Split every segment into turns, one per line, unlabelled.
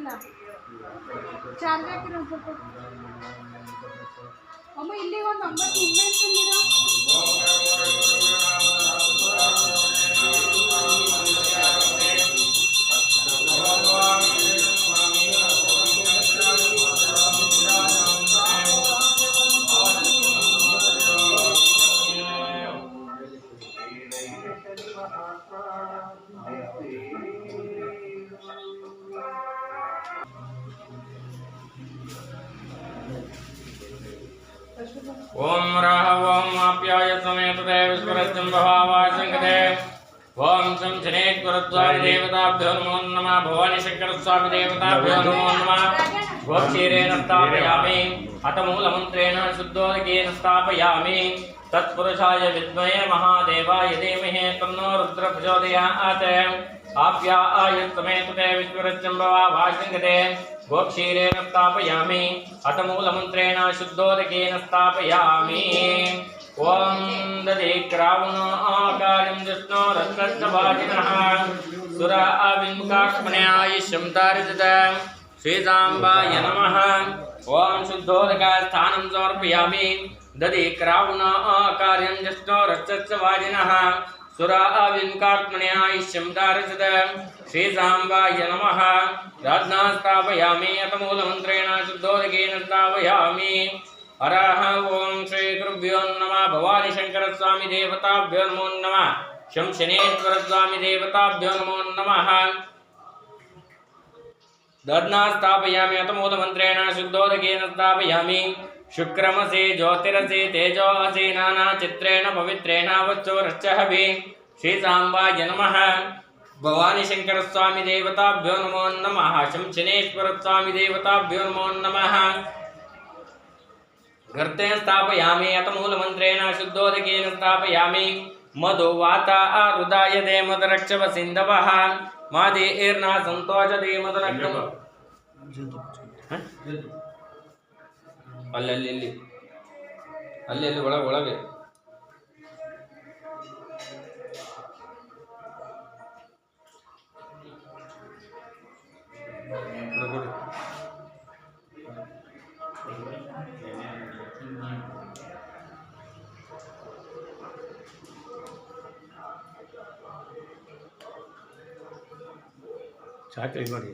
ಇಲ್ಲ ಚಾರ್ಜ್ ಹಾಕಿರೋ ಒಂದು ಸ್ವಲ್ಪ ಅಮ್ಮ ಇಲ್ಲಿ ಒಂದು ನಂಬರ್ ಇಲ್ಲೇ ಅಂತಂದಿರಾ
ओम राह ओम आप्याय समेत देव स्वरजं भवावासंगते ओम शं शनेत गुरुद्वारि देवताभ्यो नमो नमः भवानी शंकर स्वामी देवताभ्यो नमो नमः गोक्षीरेण स्थापयामि अथ मूलमन्त्रेण शुद्धोदकेन स्थापयामि तत्पुरुषाय विद्महे महादेवाय धीमहि तन्नो रुद्र प्रचोदयात् आप्याय समेत देव स्वरजं भवावासंगते गोक्षीरेण स्थापयामि अथ मूलमन्त्रेण शुद्धोदकेन स्थापयामि ओम दधिक्रावणाकारं विष्णोरस्तभाजिनः सुरा अविमुखाक्ष्मण्यायुष्यं तारितत श्रीसाम्बाय नमः ओम शुद्धोदकस्थानं समर्पयामि दधिक्रावणाकारं विष्णोरस्तभाजिनः सुरा अविमुखाक्ष्मण्यायुष्यं तारितत श्रीसाम्बाय नमः राजना स्थापयामि अथ मूलमन्त्रेण शुद्धोदकेन स्थापयामि हरः ओम श्री गुरुभ्यो नमः भवानी शंकर स्वामी देवताभ्यो नमो नमः शं शनेश्वर स्वामी देवताभ्यो नमो नमः दध्ना स्थापयामि अथ मूलमन्त्रेण शुद्धोदकेन स्थापयामि शुक्रमसि ज्योतिरसि तेजोऽसि नाना चित्रेण पवित्रेण वच्चोरश्चहवि श्रीसाम्बाय नमः भवानी शंकर स्वामी देवताभ्यो नमो नमः शं शनेश्वर स्वामी देवताभ्यो नमो नमः गर्ते स्थापयामि अथ मूलमन्त्रेण शुद्धोदकेन स्थापयामि मधु वाता हृदयदे मदरक्षव सिन्धवः मादे एर्ना संतोषदे मदरक्षव ಅಲ್ಲಿ ಒಳಗೆ ಚಾಕ್ರಿ ಮಾಡಿ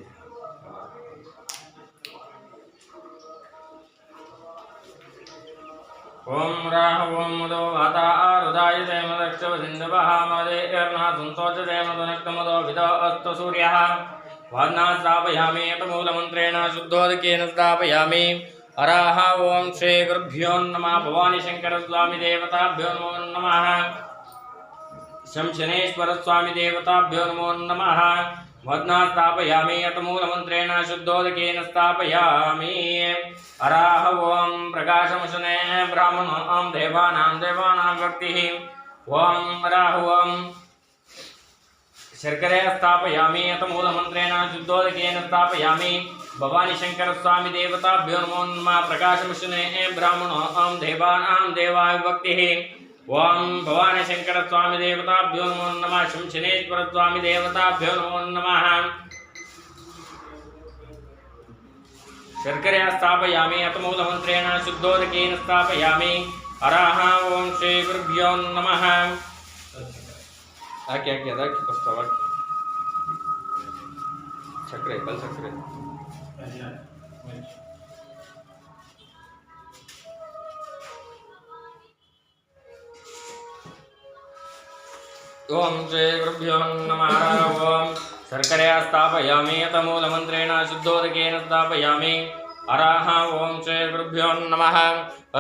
ओम राह ओम मदो वाता हृदय दे मदक्षव सिन्धवः मदे एर्ना संतोष दे मदनक्तमदो विदो अस्तु सूर्यः वादना स्थापयामि अथ मूलमन्त्रेण शुद्धोदकेन स्थापयामि हरः ओम श्री गुरुभ्यो नमः भवानी शंकर स्वामी देवताभ्यो नमो नमः शं शनेश्वर स्वामी देवताभ्यो नमो नमः वदना स्थापयामि अथ मूलमन्त्रेण शुद्धोदकेन स्थापयामि हरः ओम प्रकाशमशने ब्राह्मणो देवानां भक्तिः ओम हरः ओम शर्करे स्थापयामि अथ मूलमन्त्रेण शुद्धोदकेन स्थापयामि भवानी शंकर स्वामी देवताभ्यो नमो नमः प्रकाशमशने ब्राह्मणो देवानां भक्तिः ओम भवानी शंकर स्वामी देवताभ्यो नमो नमः शं शनेश्वर स्वामी देवताभ्यो नमो नमः शर्करे स्थापयामि अथ मूलमन्त्रेण शुद्धोदकेन स्थापयामि हरः ओम श्री गुरुभ्यो नमः ಹಾಕಿ ಅದಕ್ಕೆ ಬಸ್ತಾವ ಸಕ್ಕರೆ ಕಲ್ ಸಕ್ಕರೆ ओम श्री गुरुभ्यो नमः ओम शर्करे स्थापयामि अथ मूलमन्त्रेण शुद्धोदकेन स्थापयामि हरः ओम श्री गुरुभ्यो नमः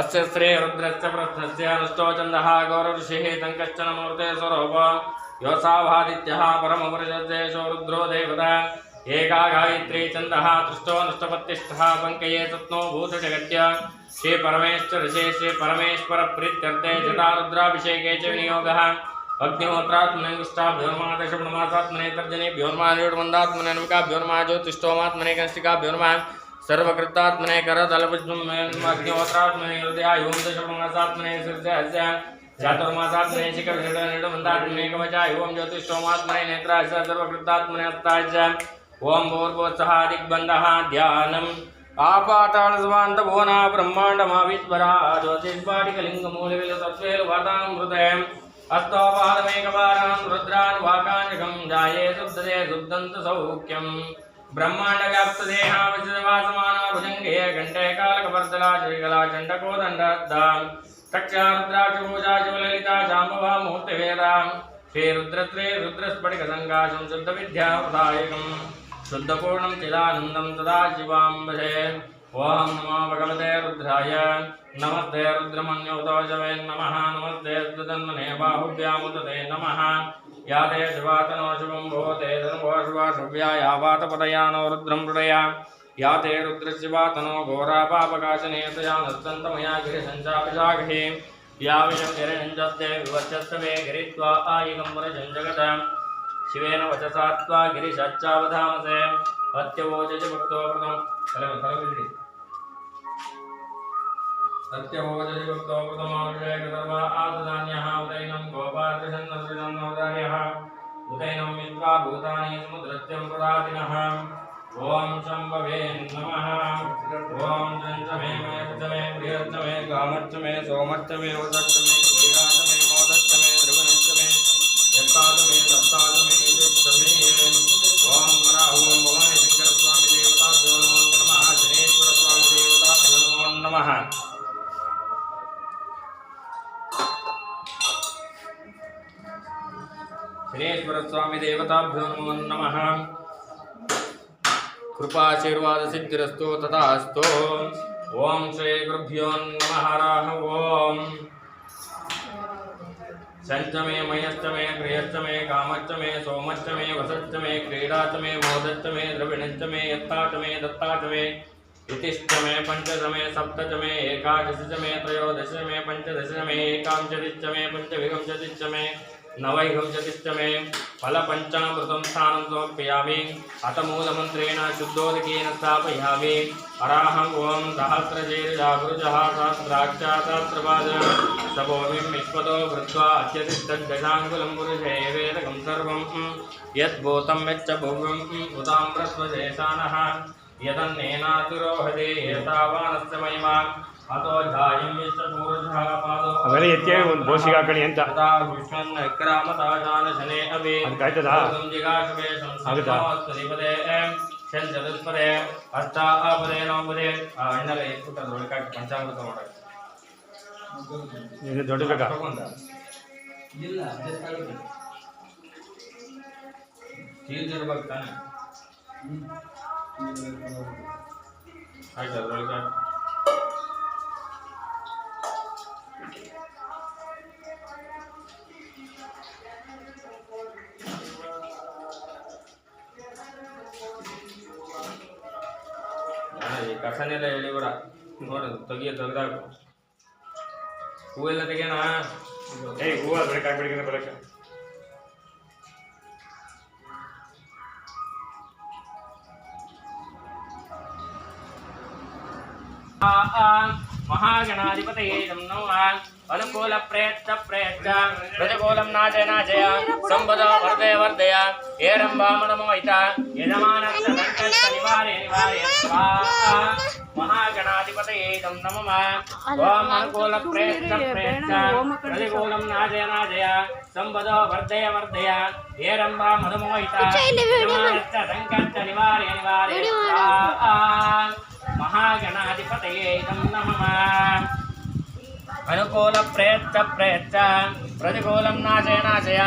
अस्य श्री रुद्रस्य प्रस्थस्य अनुष्टो चन्दः गौरऋषिः तङ्कश्चन मूर्ते स्वरूप योऽसावादित्यः परमपुरुषस्येषो रुद्रो देवता एका गायत्री चन्दः तृष्टो नष्टपत्तिष्ठः पङ्कये सत्नो भूषजगत्य श्री परमेश्वर प्रीत्यर्थे जटा रुद्राभिषेके च विनियोगः अग्निहोत्रात्मने निष्ठाभ्योर्मादशब्दमासात्मने तर्जनेभ्योर्मान्योर्मन्दात्मने नमिकाभ्योर्मा ज्योतिष्ठोमात्मने कनिष्ठिकाभ्योर्मा सर्वकृतात्मने करतलपुष्पमग्निहोत्रात्मने हृदयायों दशब्दमासात्मने शीर्षस्य चातुर्मासात्मने शिखरषडनिडमन्दात्मने कवचायों ज्योतिष्ठोमात्मने नेत्रास्य सर्वकृतात्मने हस्तास्य ओम भूर्भुवस्सुः दिग्बन्धः ध्यानम् आपातालस्वान्तभुवना ब्रह्माण्डमाविश्वरा ज्योतिष्पाटिकलिङ्गमूलविलसत्त्वेलुवातामृते अस्तोपादमेकवारां रुद्रान् वाकाञ्जकं जाये शुद्धदे शुद्धन्तु सौख्यम् ब्रह्माण्डव्याप्तदेहा विशदवासमाना भुजङ्गे घण्टे कालकपर्दला श्रीकला चण्डकोदण्डद्दा तक्षारुद्राक्षपूजा शिवललिता शाम्भवा मूर्तिवेदा श्रीरुद्रत्रे रुद्रस्फटिकसङ्काशं शुद्धविद्याप्रदायकम् शुद्धपूर्णं चिदानन्दं तदा शिवाम्बजे ओम नमो भगवते रुद्राय नमस्ते रुद्रमन्योतोजवे नमः नमस्ते रुद्रतन्मने बाहुभ्यामुदते नमः या ते शिवातनो शुभं भवते धनुवो शिवा शुभ्या या वातपदयानो रुद्रं मृडया या ते रुद्रशिवातनो घोरा पापकाशने तया नस्तन्तमया गिरिसञ्चापिशाखे या विषङ्गिरिञ्जस्ते विवचस्तवे गिरित्वा आयिगम्बरजञ्जगत शिवेन वचसा त्वा गिरिशच्चावधामसे अत्यवोचति भक्तो प्रथम सत्यवोचति भक्तो प्रथमाभिषेकसर्वा आददान्यः उदैनं गोपालकृष्णन्नसृजन्नवदान्यः उदैनं विद्वा भूतानि समुद्रत्यं प्रदातिनः ॐ शम्भवे नमः ॐ चञ्चमे मयच्चमे प्रियच्चमे गामच्चमे सोमच्चमे वसच्चमे वीराच्चमे मोदच्चमे ध्रुवनच्चमे यत्ताचमे दत्ताचमे दिच्चमे ॐ राहु भवानी शंकर स्वामी देवताभ्यो नमो नमः शनेश्वर स्वामी देवताभ्यो नमो नमः शनेश्वर स्वामी देवताभ्यो नमो नमः कृपाशीर्वाद सिद्धिरस्तु तथास्तु ओम श्री गुरुभ्यो नमः हरः ओम संचमे मयश्चमे प्रियश्चमे कामश्चमे सोमश्चमे वसश्चमे क्रीडाचमे मोदश्चमे द्रविणश्चमे यत्ताचमे दत्ताचमे इतिश्चमे पंचदशमे सप्तचमे एकादशचमे त्रयोदशमे पंचदशमे एकांशतिश्चमे पंचविंशतिश्चमे नवैंशतिश्चमे फलपञ्चामृतं स्थानं समर्पयामि अथ मूलमन्त्रेण शुद्धोदकेन स्थापयामि अराहं ओं सहस्रशीर्षा पुरुषः सहस्राक्षा सहस्रपाद सभूमिं विश्वतो भृत्वा अत्यतिष्ठद्दशाङ्गुलं पुरुषे वेदकं सर्वं यद्भूतं यच्च भुवम् उताम्रस्वशेषानः यदन्नेनातिरोहते एतावानस्य महिमा अतो ध्यायं विश्वपूरुषः पादो
ಅವೆಲ್ಲ ಎತ್ತಿ ಒಂದು ಬೋಸಿಗೆ ಹಾಕಣಿ ಅಂತ
तदा विष्णुन् क्रामताजानशने अभि
ಅದಕ್ಕಾಯ್ತದಾ
जिगाशुभे संस्कृतपदे चतुष्पदे अष्टापदे नवपदे ಇನ್ನೆಲ್ಲ ಎಷ್ಟು ದೊಡ್ಡಕಾಗಿ ಪಂಚಾಮೃತ ಮಾಡಕ್ಕೆ
ಇದು ದೊಡ್ಡ ಬೇಕಾ
ಇಲ್ಲ ತೀರ್ದಿರ್ಬೇಕು ತಾನೆ ಆಯ್ತು ಅದ್ರೊಳಗೆ ಕಸನೆಲ್ಲ ಹೇಳಿ ಕೂಡ ನೋಡೋದು ತೆಗ್ದಾಕು ಹೂವೆಲ್ಲ ತೆಗಿಯೋಣ
ಏಯ್ ಹೂವು ಬೇಕಾಗ್ಬಿಡಿಗೆ ಬರಕ್ಕೆ
महागणाधिपतये नमः अनुकूल प्रयत्न प्रतिकूलं नाजय नाजय संपदो वर्धय वर्धय हेरम्बामनमोहिता यजमानस्य संकल्प निवारे निवारे महागणाधिपतये नमः ओम अनुकूल प्रयत्न प्रतिकूलं नाजय नाजय संपदो वर्धय वर्धय हेरम्बामनमोहिता यजमानस्य संकल्प निवारे निवारे महागणाधिपतये नमः अनुकूल प्रयत्न प्रतिकूलं नाशय नाशय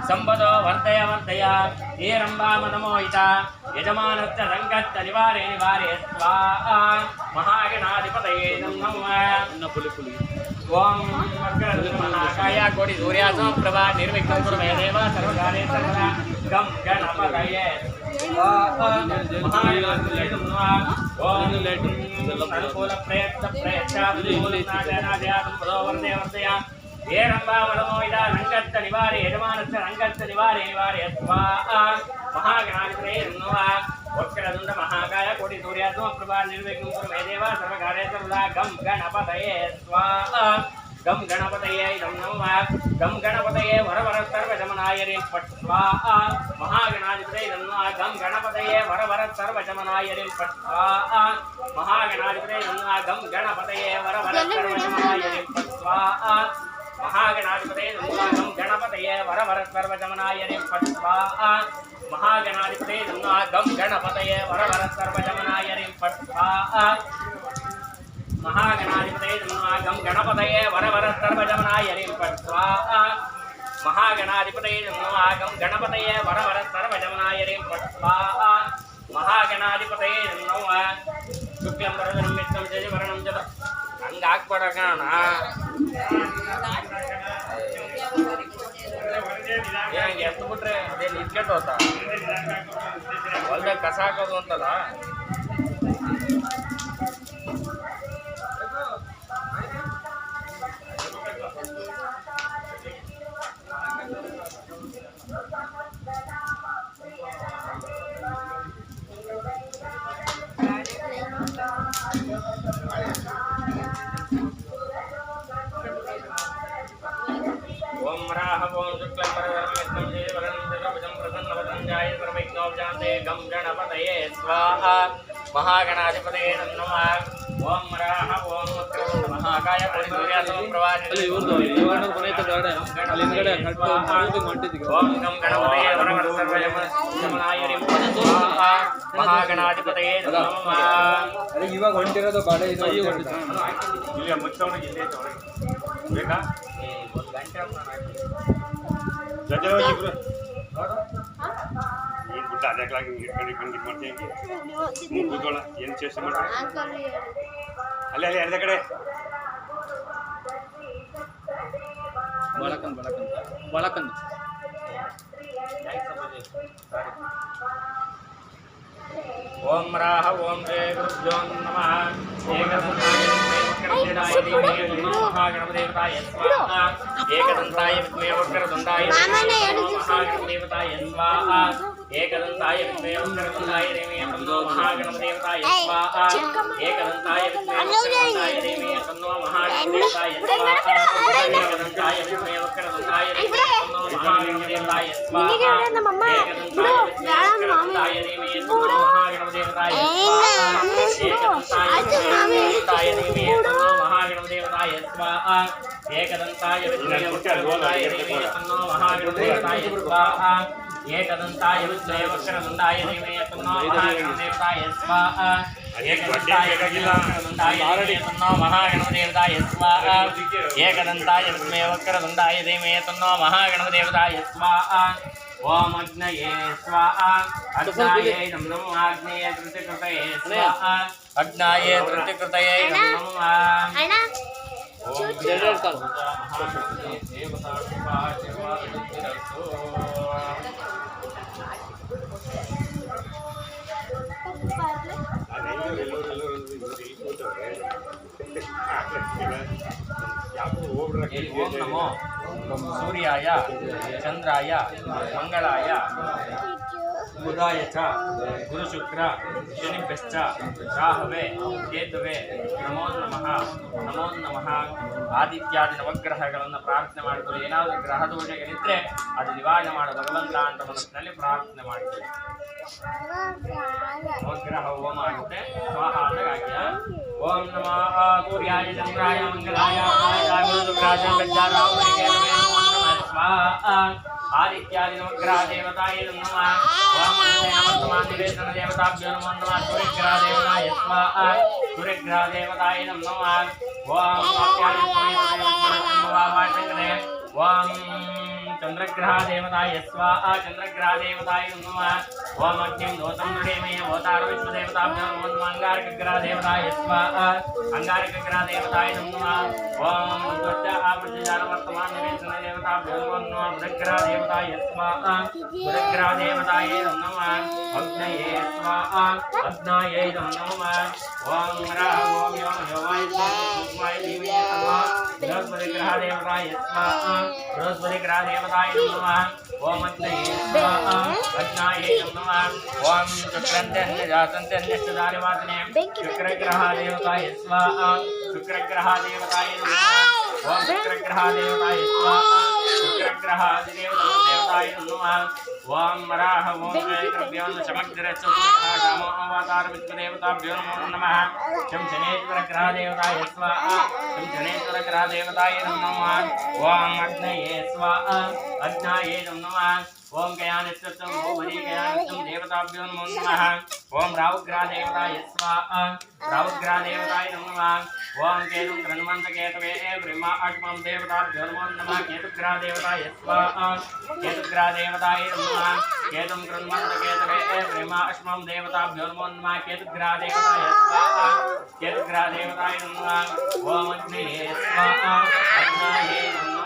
संपदो वर्धय वर्धय हेरम्बामनमोहिता यजमानस्य संकट निवारे निवारे स्वाहा महागणाधिपतये नमः ओम महाकाय कोटि सूर्यासमप्रभा निर्विघ्नं कुरु मे देव सर्वकार्ये सर्वदा गं गणपतये अनुकूल प्रयत्न हेरम्बामनमोहिता संकट निवारे यजमानस्य संकट निवारे निवारे स्वाहा महागणाधिपतये नमः वक्रतुण्ड महाकाय कोटि सूर्यासमप्रभा निर्विघ्नं कुरु मे देव सर्वकार्ये सर्वदा गं गणपतये स्वाहा गम गणपतये नमः गम गणपतये वरवर सर्वजमनाय ह्रीं फट् स्वाहा महागणाधिपतये नमः गम गणपतये वरवर सर्वजमनाय ह्रीं फट् स्वाहा महागणाधिपतये नमः गम गणपतये वरवर सर्वजमनाय ह्रीं फट् स्वाहा महागणाधिपतये नमः गम गणपतये वरवर सर्वजमनाय ह्रीं फट् स्वाहा महागणाधिपतये नमः गम गणपतये वरवर सर्वजमनाय ह्रीं फट् स्वाहा महागणाधिपतये नमः गम गणपतये वरवर सर्वजमनाय ह्रीं फट् स्वाहा महागणाधिपतये नमः गम गणपतये वरवर सर्वजमनाय ह्रीं फट् स्वाहा महागणाधिपतये नमः शुक्लं वरदं विष्णुं शशिवर्णं च हंग हाक्बडकण ಏನಂಗೆ ಎತ್ತು ಬಿಟ್ರೆ ಅದೇನು ಇಟ್ಕೊಂಡು ಹೋತಾ ಹೊಲ್ದಾಗ ಕಸ ಹಾಕೋದು ಅಂತಲ್ಲ ओम राह ओम शुक्लं वरदं विष्णुं शशिवर्णं चतुर्भुजं प्रसन्नवदनं ध्यायेत् सर्वविघ्नोपशान्तये गं गणपतये स्वाहा महागणाधिपतये नमः ओम राह ओम वक्रतुण्ड महाकाय परिसूर्यासमप्रभाजिने ओम गं गणपतये वरवर सर्वजमनाय ह्रीं फट् स्वाहा महागणाधिपतये नमः
ಅರೆ ಇವಾಗ ಹೊಂಟಿರೋದು ಬಾಡ ಇದು
ಇಲ್ಲಿ ಮುಚ್ಚವನಿಗೆ ಇಲ್ಲೇ ತಗೊಳ್ಳಿ ಬೇಕಾ
ಒಂದು ಗಂಟೆ
ಜೊತೆ ಇಬ್ರು ಈ ಗುಡ್ಡ ಅದಕ್ಕಾಗಿ ಇಟ್ಕೊಂಡು ಮಾಡ್ತೀನಿ ನೀನು ಕೂತ್ಕೊಳ್ಳ ಏನು ಚೇಷ್ಟೆ ಮಾಡ್ತೀನಿ ಅಲ್ಲಿ ಅಲ್ಲಿ ಅರ್ಧ ಕಡೆ
ಬಳಕಂದ
ओम राह ओम जय गुरुभ्यो नमः महागणपदेवताय स्वाहा एकदन्ताय विद्महे वक्रतुण्डाय महागणपदेवताय स्वाहा एकदन्ताय विद्महे वक्रतुण्डाय धीमहि तन्नो महागणपदेवताय स्वाहा एकदन्ताय विद्महे वक्रतुण्डाय धीमहि तन्नो महागणपदेवताय स्वाहा एकदन्ताय विद्महे वक्रतुण्डाय धीमहि तन्नो महागणपदेवताय स्वाहा एकदन्ताय विद्महे वक्रतुण्डाय धीमहि तन्नो महागणपदेवताय स्वाहा एकदन्ताय विद्महे वक्रतुण्डाय धीमहि तन्नो महागणपदेवताय स्वाहा एकदन्ताय विद्महे वक्रतुण्डाय धीमहि तन्नो महागणपदेवताय स्वाहा एकदन्ताय महागणपदेवताय स्वाहा एकदन्ताय विद्महे वक्रतुण्डाय धीमहि तन्नो महागणपदेवताय स्वाहा ओम अग्नये स्वाहा अग्नाये नमः अग्नये कृतकृतये स्वाहा अग्नाये कृतकृतये नमः ओम देवता ओम नमो सूर्याय चंद्राय मंगलाय बुधाय च गुरुशुक्र शनिभ्यश्च राहवे केतुवे नमो नमः ಆದಿತ್ಯಾದಿ ನವಗ್ರಹಗಳನ್ನು ಪ್ರಾರ್ಥನೆ ಮಾಡಿಕೊಳ್ಳಿ. ಏನಾದರೂ ಗ್ರಹ ದೋಷಗಳಿದ್ದರೆ ಅದು ನಿವಾರಣೆ ಮಾಡು ಭಗವಂತ ಅಂತ ಮನಸ್ಸಿನಲ್ಲಿ ಪ್ರಾರ್ಥನೆ ಮಾಡ್ತೀವಿ. ನವಗ್ರಹ ಹೋಮ ಆಗುತ್ತೆ ಸ್ವಾಹ ಅಂದಾಗ್ಯ. ಓಂ ನಮಃ ಸೂರ್ಯಾಯ ಚಂದ್ರಾಯ ಮಂಗಲಾಯ ಗುರುಶುಕ್ರಾಯ ಗಜ್ಜಾರಾಹುರಿಗೆ ನಮೋ ನಮಃ ಸ್ವಾಹ आदित्यादि नवग्रह देवताय नमः ओम नमः देवताभ्यो नमो नमः सूर्यग्रह देवताय स्वाहा सूर्यग्रह देवताय नमः ओम ओम चंद्रग्रह देवताय स्वाहा चंद्रग्रह देवताय नमः ओम अग्निं दोषं दृढेमे अवतार विश्वदेवताभ्यो नमो नमः अंगारकग्रह देवताय स्वाहा अंगारकग्रह देवताय नमः ओम त्वच आप्रतिजान वर्तमान निवेशन देवताभ्यो नमो नमः बुधग्रह देवताय स्वाहा बुधग्रह देवताय नमः अग्नये स्वाहा अग्नये नमः ओम राह ओम योम योमाय स्वाहा धीमहि तन्नो बृहस्पतिग्रह देवताय स्वाहा बृहस्पतिग्रह देवताय नमः ओम अग्नये स्वाहा अग्नाये नमः ओम शुक्रन्त्यन्यजातन्त्यन्यष्टदारिवासने शुक्रग्रहादेवताय स्वाहा शुक्रग्रहादेवताय नमः ओम शुक्रग्रहादेवताय स्वाहा शुक्रग्रहादेवताय नमः ओम मराह ओम ऐक्रभ्यो समग्रचक्षुः अवतार विश्वदेवताभ्यो नमो नमः शं शनेश्वरग्रहदेवताय स्वाहा शं शनेश्वरग्रहदेवताय नमः ओम अग्नये स्वाहा अग्नाये नमः ओम गयानित्यं भूमि गयानित्यं देवताभ्यो नमो नमः ओम राहुग्रहदेवताय स्वाहा राहुग्रहदेवताय नमः ओम केतुं क्रन्वन्तकेतवे ब्रह्मा अग्मं देवताभ्यो नमो नमः केतुग्रहदेवताय स्वाहा केतुग्रहदेवताय नमः केतुं क्रन्वन्तकेतवे ब्रह्मा अग्मं देवताभ्यो नमो नमः केतुग्रहदेवताय स्वाहा केतुग्रहदेवताय नमः ओम अग्नये स्वाहा अग्नाये नमः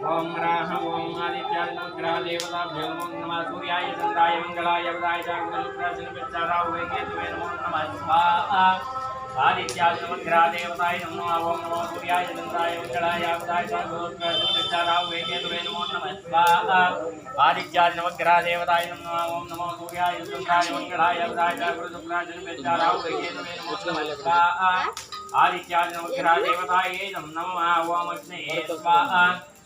ओम राह ओम आदित्याय नमः देवताभ्यो नमो नमः सूर्याय चंद्राय मंगलाय बुधाय चारुदशनविचाराय केतवे नमो नमः स्वाहा आदित्याय नमः देवताय नमः ओम नमो सूर्याय चंद्राय मंगलाय बुधाय चारुदशनविचाराय केतवे नमो नमः स्वाहा आदित्याय नमः देवताय नमः ओम नमो सूर्याय चंद्राय मंगलाय बुधाय चारुदशनविचाराय केतवे नमो नमः स्वाहा आदित्याय नमः देवताय नमः ओम अग्नये स्वाहा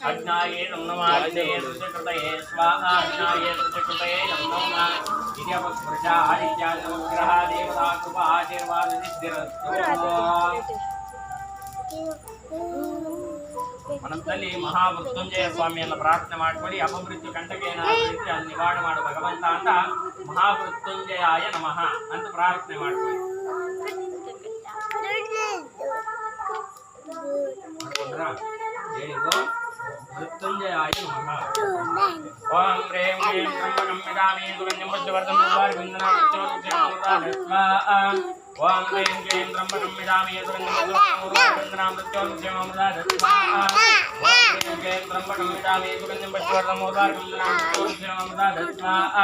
अग्नाये नमः अग्नये कृतये स्वाहा अग्नाये कृतये नमः इति अपस्पृशा आदित्याय नमः देवता कृपा आशीर्वाद सिद्धिरस्तु मनस्सಲ್ಲಿ ಮಹಾಮೃತ್ಯುಂಜಯ ಸ್ವಾಮಿಯನ್ನು ಪ್ರಾರ್ಥನೆ ಮಾಡಿಕೊಳ್ಳಿ ಅಪಮೃತ್ಯು ಕಂಟಕೇನಾದರೂ ಇದ್ದರೆ ಅದು ನಿವಾರಣೆ ಮಾಡು ಭಗವಂತ ಅಂತ ಮಹಾಮೃತ್ಯುಂಜಯಾಯ ನಮಃ ಅಂತ ಪ್ರಾರ್ಥನೆ ಮಾಡಿಕೊಳ್ಳಿ ಹೇಳಿ मृत्युंजयाय नमः ओम ह्रीं क्लीं त्र्यंबकं यजामहे सुगन्धिं पुष्टिवर्धनं उर्वारुकं स्वाहा ओम ह्रीं क्लीं त्र्यंबकं यजामहे सुगन्धिं पुष्टिवर्धनं स्वाहा ओम ह्रीं क्लीं त्र्यंबकं यजामहे सुगन्धिं पुष्टिवर्धनं स्वाहा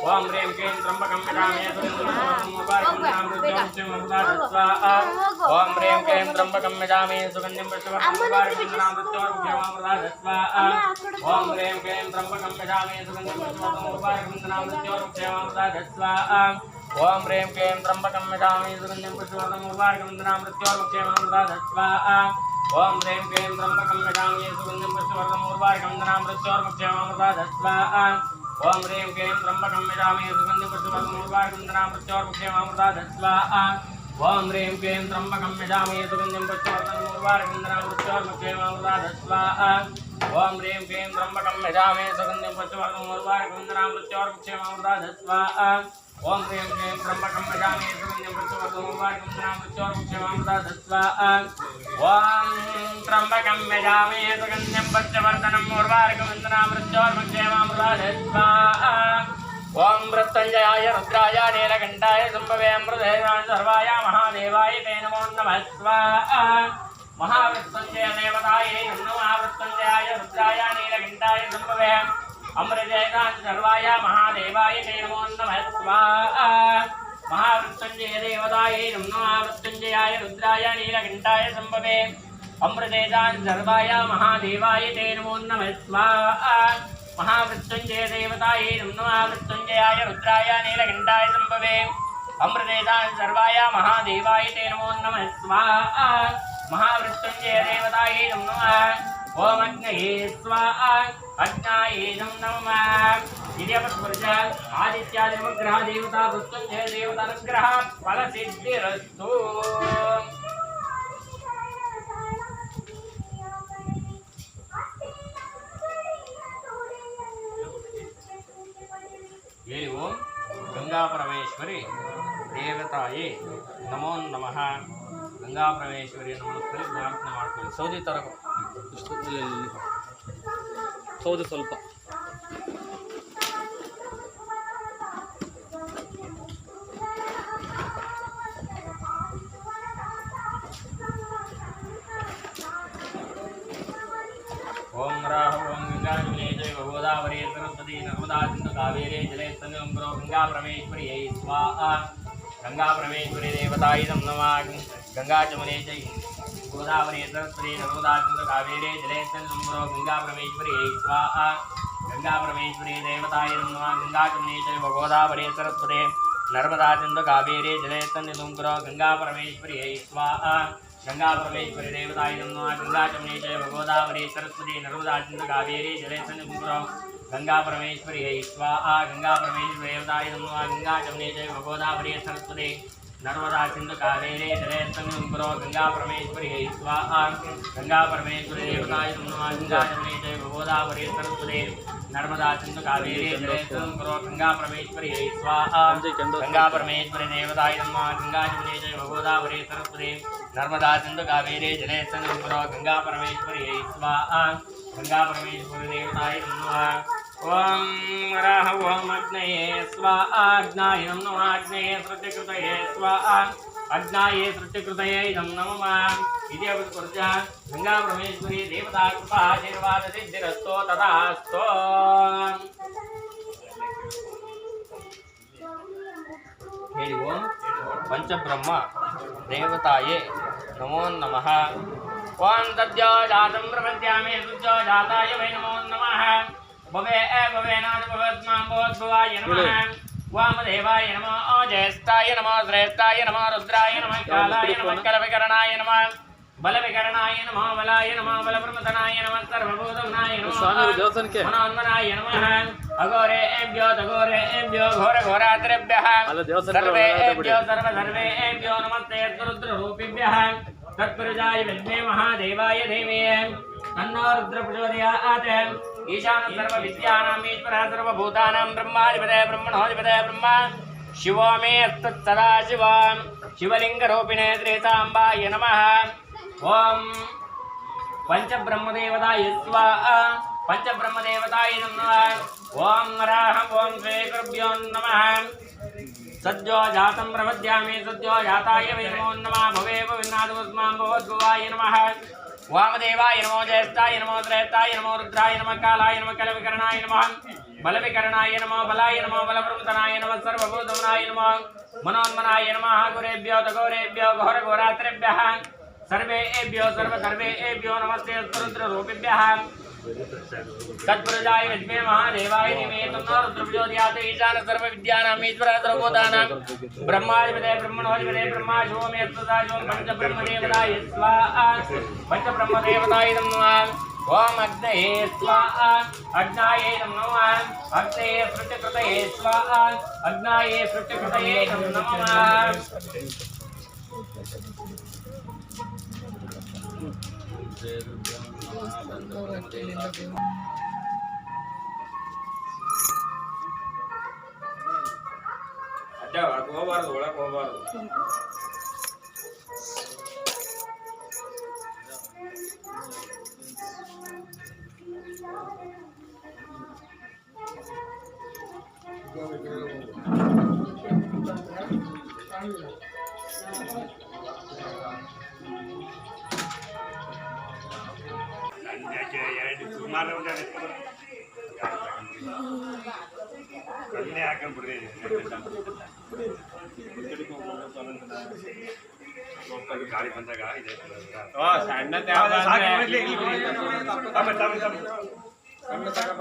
ओम ह्रीं क्लीं त्र्यंबकं यजामहे सुगन्धिं पुष्टिवर्धनं स्वाहा ओम ह्रीं क्लीं त्र्यंबकं यजामहे सुगन्धिं पुष्टिवर्धनं स्वाहा ओम ह्रीं क्लीं त्र्यंबकं यजामहे सुगन्धिं पुष्टिवर्धनं स्वाहा ओम ह्रीं क्लीं त्र्यंबकं यजामहे सुगन्धिं पुष्टिवर्धनं स्वाहा ओम ह्रीं क्लीं त्र्यंबकं यजामहे सुगन्धिं पुष्टिवर्धनं स्वाहा ओम ह्रीं क्लीं त्र्यंबकं यजामहे सुगन्धिं पुष्टिवर्धनं स्वाहा ओम ह्रीं क्लीं त्र्यंबकं यजामहे सुगन्धिं पुष्टिवर्धनं स्वाहा ओम ह्रीं क्लीं त्र्यंबकं यजामहे सुगन्धिं पुष्टिवर्धनं स्वाहा ओम ह्रीं क्लीं त्र्यंबकं यजामहे सुगन्धिं पुष्टिवर्धनं स्वाहा ओम त्र्यंबकं यजामहे सुगन्धिं पुष्टिवर्धनं स्वाहा ओम मृत्युंजयाय रुद्राय नीलकंठाय शंभवे अमृतेय सर्वाय महादेवाय ते नमो नमः स्वाहा महामृत्युंजय देवताय नमः महामृत्युंजयाय रुद्राय नीलकंठाय शंभवे अमृतेय सर्वाय महादेवाय ते नमो नमः स्वाहा महामृत्युंजय देवताय नमः महामृत्युंजयाय रुद्राय नीलकंठाय शंभवे अमृतेय सर्वाय महादेवाय ते नमो नमः स्वाहा महामृत्युंजय देवताय नमः महामृत्युंजयाय रुद्राय नीलकंठाय शंभवे अमृतेय सर्वाय महादेवाय ते नमो नमः स्वाहा महामृत्युंजय देवताय नमः ओम अग्नये स्वाहा अग्नाये नमः इति अपस्पृश आदित्याय नमः देवता मृत्युंजय देवता अनुग्रह फल सिद्धिरस्तु ಹೇಳಿ ಓಂ ಗಂಗಾ ಪರಮೇಶ್ವರಿ ದೇವತಾಯೇ ನಮೋ ನಮಃ ಗಂಗಾ ಪರಮೇಶ್ವರಿ ನಮಸ್ಕರಿಸಿ ಪ್ರಾರ್ಥನೆ ಮಾಡ್ಕೊಳ್ಳಿ ಸೌದಿ ತರಕ
ಸೌದಿ ಸ್ವಲ್ಪ
ओम राह ओम गंगा जय गोदावरी सरस्वती नर्मदा सिंधु कावेरी जलेस्मिन् गंगा परमेश्वरी स्वाहा गंगा परमेश्वरी देवताय नमः गंगा जमुने च गोदावरी सरस्वती नर्मदा सिंधु कावेरी जलेस्मिन् गंगा परमेश्वरी स्वाहा गंगा परमेश्वरी देवताय नमः गंगा जमुने च गोदावरी सरस्वती नर्मदा सिंधु कावेरी जलेस्मिन् गंगा परमेश्वरी स्वाहा गंगा परमेश्वरी देवताय नमः गंगा जमुने च गोदावरी सरस्वती नर्मदा सिंधु कावेरी जलेस्मिन् गंगा परमेश्वरी स्वाहा गंगा परमेश्वरी देवताय नमः गंगा जमुने च गोदावरी सरस्वती नर्मदा सिंधु कावेरी जलेस्मिन् गंगा परमेश्वरी स्वाहा गंगा परमेश्वरी देवताय नमः गंगा जमुने च गोदावरी सरस्वती नर्मदा सिंधु कावेरी जलेस्मिन् गंगा परमेश्वरी स्वाहा गंगा परमेश्वरी देवताय नमः गंगा जमुने च गोदावरी सरस्वती नर्मदा सिंधु कावेरी जलेस्मिन् गंगा परमेश्वरी स्वाहा गंगा परमेश्वरी देवताय नमः ओम राह ओम अग्नये स्वाहा अग्नाय नमः अग्नये श्रुतिकृतये स्वाहा अग्नाये श्रुतिकृतये नमः इति अवस्पर्जा गंगा परमेश्वरी देवता कृपा आशीर्वाद सिद्धिरस्तो तथास्तो हेरि ओम पंचब्रह्म देवताये नमो नमः ओम सद्यो जातं प्रपद्यामि सद्यो जाताय वै नमो नमः भवे भवेनाथ भवत्मां भवद्भवाय नमः वामदेवाय नमः ज्येष्ठाय नमः श्रेष्ठाय नमः रुद्राय नमः कालाय नमः कलविकरणाय नमः बलविकरणाय नमः बलाय नमः बलप्रमथनाय नमः सर्वभूतगुणाय नमः मनोन्मनाय नमः अघोरेभ्यो तघोरेभ्यो घोरघोरात्रेभ्यः सर्वेभ्यो सर्वधर्मेभ्यो नमस्ते रुद्ररूपिभ्यः तत्पुरुषाय विद्महे महादेवाय धीमहि तन्नो रुद्र प्रचोदयात् ईशान सर्वविद्यानाम् ईश्वरः सर्वभूतानां ब्रह्माधिपतये ब्रह्मणोऽधिपतये ब्रह्मा शिवो मे तत्सदा शिवं शिवलिङ्गरूपिणे श्रीसाम्बाय नमः ओम पंचब्रह्मदेवताय स्वाहा पंचब्रह्मदेवताय नमः ओम नरः ओम श्री गुरुभ्यो नमः सद्यो जातं प्रपद्यामि सद्यो जाताय वै नमो नमः भवे भविन्नादवस्मां भवद्भवाय नमः वामदेवाय नमो ज्येष्ठाय नमो श्रेष्ठाय नमो रुद्राय नमः कालाय नमः कलविकरणाय नमः बलविकरणाय नमः बलाय नमः बलप्रमथनाय नमः सर्वभूतगुणाय नमः मनोन्मनाय नमः गुरेभ्यो तघोरेभ्यो घोरघोरात्रेभ्यः सर्वेभ्यो सर्वधर्मेभ्यो नमस्ते रुद्ररूपिभ्यः तत्पुरुषाय विद्महे महादेवाय धीमहि तन्नो रुद्र प्रचोदयात् ईशान सर्वविद्यानाम् ईश्वरः सर्वभूतानां ब्रह्माधिपतये ब्रह्मणोऽधिपतये ब्रह्मा शिवो मे तथा शिवं पंचब्रह्मदेवताय स्वाहा पंचब्रह्मदेवताय नमः ओम अग्नये स्वाहा अग्नाये नमः अग्नये श्रुतिकृतये स्वाहा अग्नाये श्रुतिकृतये नमः ಅಡ್ಡ ಹೋಗಬಾರ್ದು ಒಳಗೆ ಹೋಗಬಾರ್ದು
ಸುಮಾರು ಕಣ್ಣೆ ಹಾಕೊಂಡ್ಬಿಡ್ರಿ ಗಾಳಿ ಬಂದಾಗ ಇದೆ
ಸಣ್ಣ
ಸಾಕು